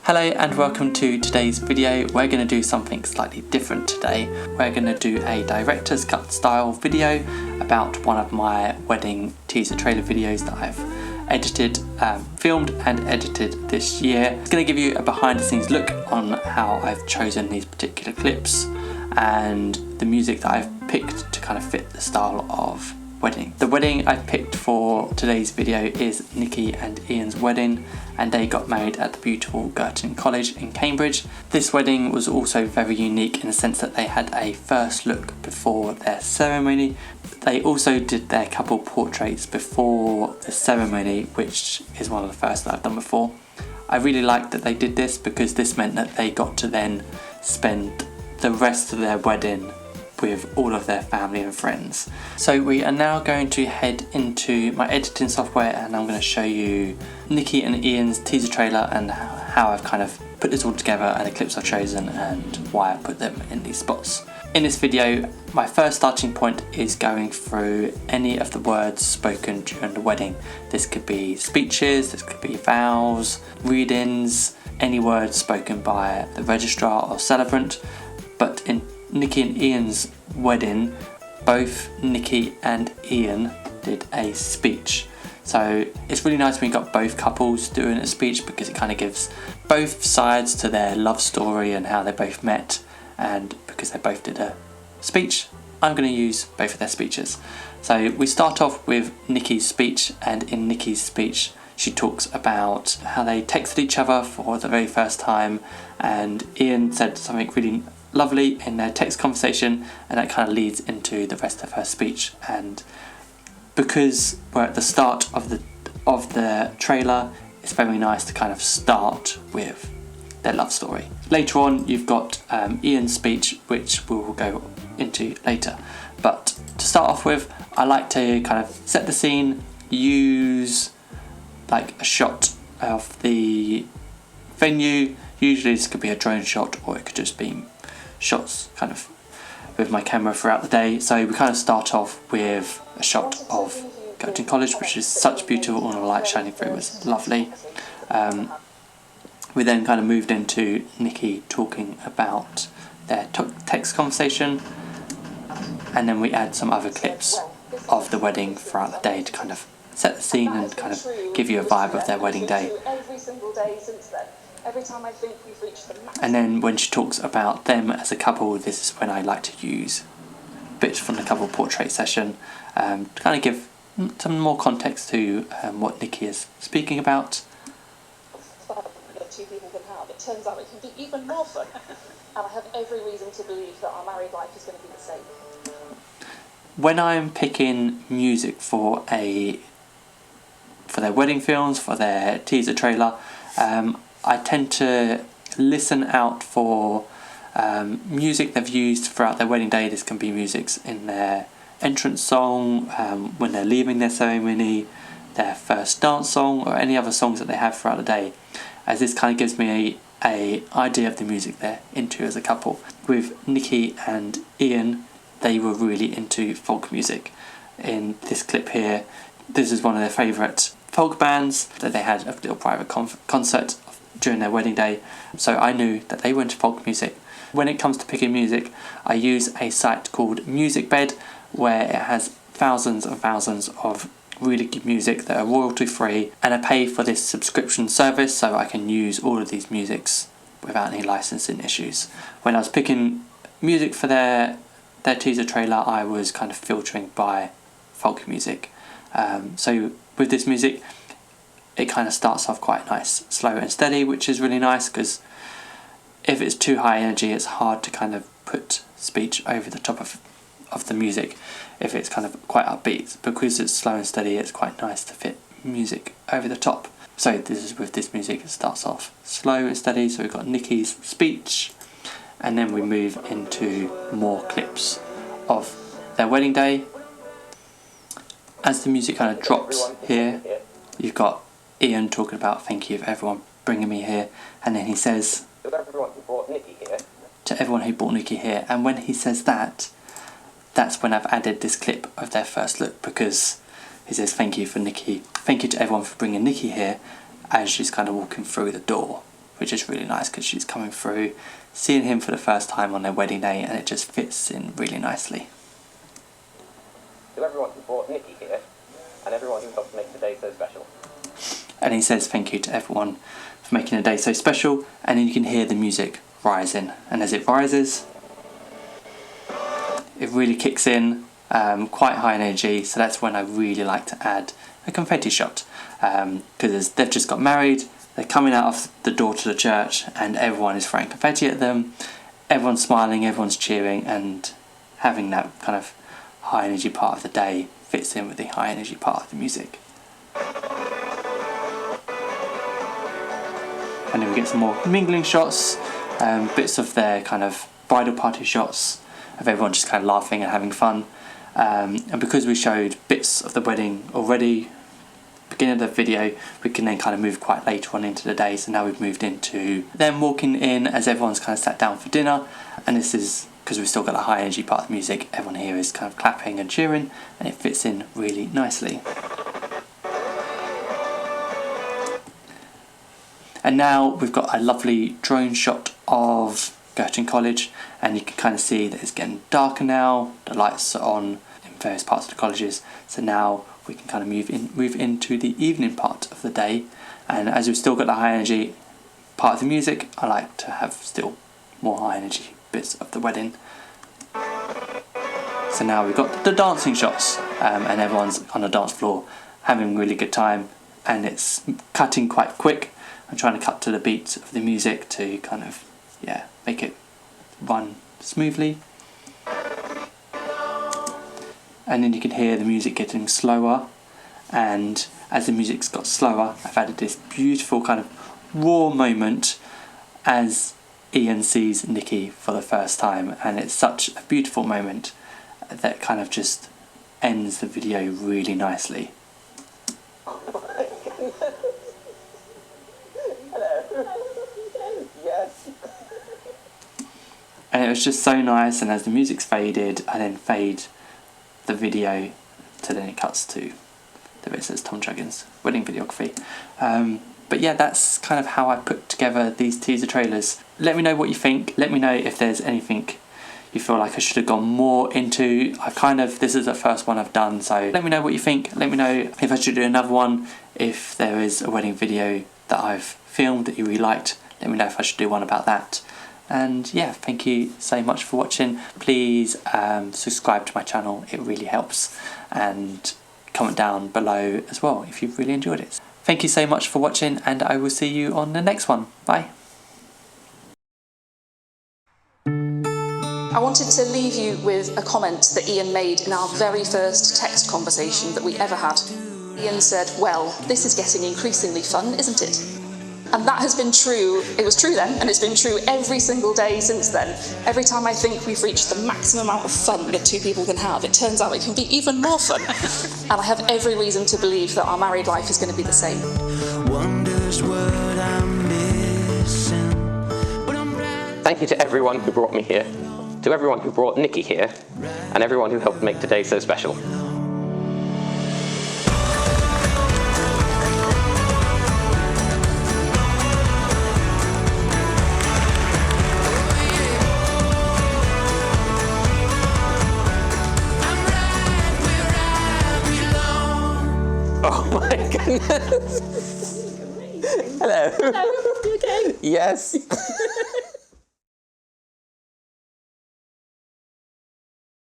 Hello and welcome to today's video. We're going to do something slightly different today. We're going to do a director's cut style video about one of my wedding teaser trailer videos that I've edited, filmed and edited this year. It's going to give you a behind the scenes look on how I've chosen these particular clips and the music that I've picked to kind of fit the style of wedding. The wedding I've picked for today's video is Nicky and Ian's wedding, and they got married at the beautiful Girton College in Cambridge. This wedding was also very unique in the sense that they had a first look before their ceremony. They also did their couple portraits before the ceremony, which is one of the first that I've done before. I really liked that they did this because this meant that they got to then spend the rest of their wedding with all of their family and friends. So we are now going to head into my editing software and I'm going to show you Nicky and Ian's teaser trailer and how I've kind of put this all together and the clips I've chosen and why I put them in these spots. In this video, my first starting point is going through any of the words spoken during the wedding. This could be speeches, this could be vows, readings, any words spoken by the registrar or celebrant. But in Nicky and Ian's wedding, both Nicky and Ian did a speech. So it's really nice when you got both couples doing a speech because it kind of gives both sides to their love story and how they both met, and because they both did a speech, I'm going to use both of their speeches. So we start off with Nicky's speech, and in Nicky's speech she talks about how they texted each other for the very first time, and Ian said something really lovely in their text conversation, and that kind of leads into the rest of her speech. And because we're at the start of the trailer, it's very nice to kind of start with their love story. Later on you've got Ian's speech, which we will go into later, but to start off with, I like to kind of set the scene, use like a shot of the venue. Usually this could be a drone shot or it could just be shots kind of with my camera throughout the day. So we kind of start off with a shot of Girton College, which is such beautiful, all the light shining through, it was lovely. We then kind of moved into Nicky talking about their text conversation, and then we add some other clips of the wedding throughout the day to kind of set the scene and kind of give you a vibe of their wedding day. Every time I think we've reached the max. And then when she talks about them as a couple, this is when I like to use bits from the couple portrait session to kind of give some more context to what Nicky is speaking about. Two people can have. It turns out it can be even more fun, and I have every reason to believe that our married life is going to be the same. When I'm picking music for their wedding films, for their teaser trailer, I tend to listen out for music they've used throughout their wedding day. This can be music in their entrance song, when they're leaving their ceremony, their first dance song, or any other songs that they have throughout the day, as this kind of gives me a idea of the music they're into as a couple. With Nicky and Ian, they were really into folk music. In this clip here, this is one of their favourite folk bands that they had a little private concert during their wedding day, so I knew that they were into folk music. When it comes to picking music, I use a site called MusicBed, where it has thousands and thousands of really good music that are royalty free, and I pay for this subscription service so I can use all of these musics without any licensing issues. When I was picking music for their teaser trailer, I was kind of filtering by folk music. So with this music, it kind of starts off quite nice, slow and steady, which is really nice because if it's too high energy, it's hard to kind of put speech over the top of the music if it's kind of quite upbeat. Because it's slow and steady, it's quite nice to fit music over the top. So this is with this music, it starts off slow and steady. So we've got Nicky's speech, and then we move into more clips of their wedding day. As the music kind of drops here, you've got Ian talking about thank you for everyone bringing me here, and then he says to everyone who brought Nicky here, and when he says that, that's when I've added this clip of their first look, because he says thank you for Nicky, thank you to everyone for bringing Nicky here, as she's kind of walking through the door. which is really nice because she's coming through, seeing him for the first time on their wedding day, and it just fits in really nicely. To everyone who brought Nicky here, and everyone who helped make today so special. And he says thank you to everyone for making the day so special, and then you can hear the music rising, and as it rises, it really kicks in, quite high energy, so that's when I really like to add a confetti shot, because they've just got married, they're coming out of the door to the church, and everyone is throwing confetti at them, everyone's smiling, everyone's cheering, and having that kind of high energy part of the day fits in with the high energy part of the music. And then we get some more mingling shots, bits of their kind of bridal party shots of everyone just kind of laughing and having fun. And because we showed bits of the wedding already, beginning of the video, we can then kind of move quite later on into the day. So now we've moved into them walking in as everyone's kind of sat down for dinner. And this is because we've still got a high energy part of the music. Everyone here is kind of clapping and cheering, and it fits in really nicely. And now we've got a lovely drone shot of Girton College, and you can kind of see that it's getting darker now. The lights are on in various parts of the colleges, so now we can kind of move into the evening part of the day. And as we've still got the high energy part of the music, I like to have still more high energy bits of the wedding. So now we've got the dancing shots, and everyone's on the dance floor having a really good time, and it's cutting quite quick. I'm trying to cut to the beat of the music to kind of, make it run smoothly. And then you can hear the music getting slower, and as the music's got slower, I've added this beautiful kind of raw moment as Ian sees Nicky for the first time, and it's such a beautiful moment that kind of just ends the video really nicely. And it was just so nice, and as the music's faded, I then fade the video to then it cuts to the bit that says Tom Juggins wedding videography. But yeah, that's kind of how I put together these teaser trailers. Let me know what you think. Let me know if there's anything you feel like I should have gone more into. This is the first one I've done, so let me know what you think. Let me know if I should do another one, if there is a wedding video that I've filmed that you really liked. Let me know if I should do one about that. And yeah, thank you so much for watching. Please subscribe to my channel, it really helps, and comment down below as well if you've really enjoyed it. Thank you so much for watching, and I will see you on the next one. Bye. I wanted to leave you with a comment that Ian made in our very first text conversation that we ever had. Ian said, "Well, this is getting increasingly fun, isn't it?" And that has been true. It was true then, and it's been true every single day since then. Every time I think we've reached the maximum amount of fun that two people can have, it turns out it can be even more fun. And I have every reason to believe that our married life is going to be the same. Wonders what I'm missing. Thank you to everyone who brought me here, to everyone who brought Nicky here, and everyone who helped make today so special. Oh my goodness! Hello. Hello, you okay? Yes.